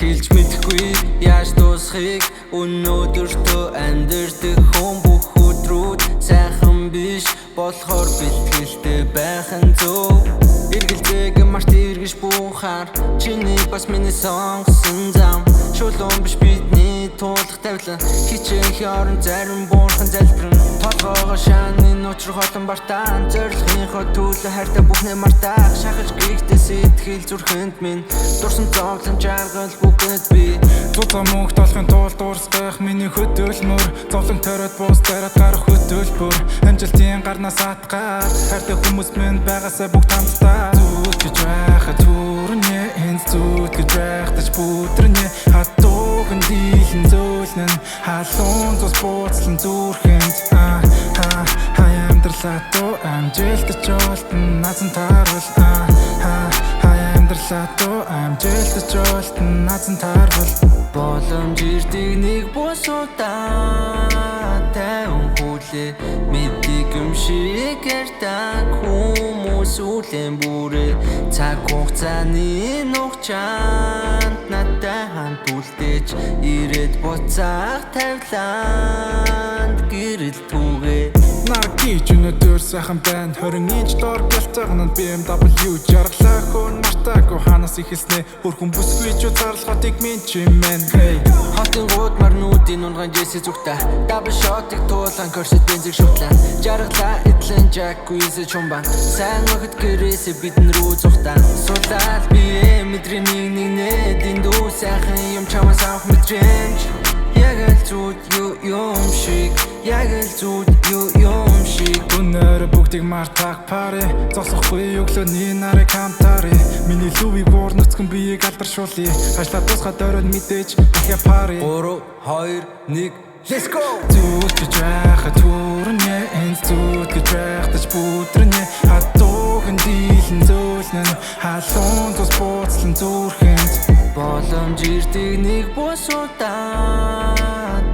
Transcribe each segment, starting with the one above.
Хэлж мэдэхгүй яаж дуусахыг өнөөдөртөө амьдэрдэг хүн бүх өдрүүд сайхан биш болохоор бэлтгэлтэй байх нь зөв. Эргэлзээг март эргэж буухаар чиний бас миний сонгосон зам шулуун биш бидний туулах тавилан хичээх орон зарим буурхан залбирна толгоогоо шааны нуучрах олон бартаан зорилгынхоо төлөө хайртай бүхнээ мартаах шахаж гихтэй сэтгэл зүрхэнд минь дурсан зовлон жаргал бүгд би Цуцаа мөнх толохын тулд дуурсгах миний хөдөлмөр зовлон төрөд буус дараад гарах хөдөлбөр амжилтын гарнаас атгаад хайртай хүмүүс минь байгаасаа бүгд хамтдаа зүуд гэж байхад түрнэ энэ зүуд гэж байхдаж бүдрэнэ хатуухан дийлэн зөөлнөн халуун цус бууцлан зүрхэнд амьдралаа амжилтч олтон назан таарвал амьдралаа амжилтч олтон назан таарвал боломж ирдэг нэг бус удаа тайван хүлээ мэддэг юм шиг ярьдаг хүмүүс үлэн бүрээ цаг хугацааны нухчаанд надтай хамт үлдээж ирээд буцаах тавилаанд гэрэл түгээ Наркич өнөдөр сайхан байна 20 инч дор бэлцаагнанд BMW жаргалаа хөөн мартаагүй ханаас ихэлснэ хөрхөн бүсгүй ч зарлахотыг минь чимэн Хотын гууд марнуудын унган жэси зүгтаа дабл шотыг туулан корсет бензиг шутлаа жаргалаа эдлэн жаккуиз чумбан сайн охид гэрээсээ бидэн рүү зүхтаа суулаад бие мэдрийн нэг дэндүү сайхан юм чамаас авах мэдрэмж яг л зүуд юм шиг яг л зүуд юм шиг Өнөр бүгдийг мартах пари зогсохгүй өглөөний нарыг хамтари миний лүвийг буурнацхан биеийг алдаршуулъя хашлаа тусгаад оройн мэдээж ихэ пари 3 2 1 Let's go! Зүуд гэж байхад түрнэ энэ зүуд гэж байхдаж бүдрэнэ хатуухан дийлэн зөөлнөн халуун цус бууцлан зүрхэнд боломж ирдэг нэг бус удаа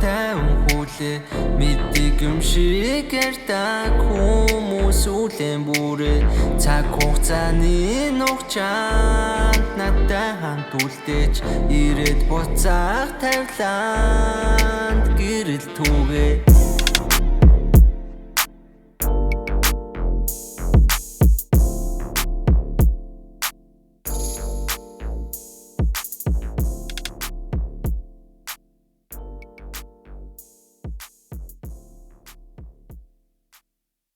тайван хүлээ мэддэг юм шиг ярьдаг хүмүүс үлэн бүрээ цаг хугацааны нухчаанд надтай хамт үлдээж ирээд буцаах тавилаанд гэрэл түгээ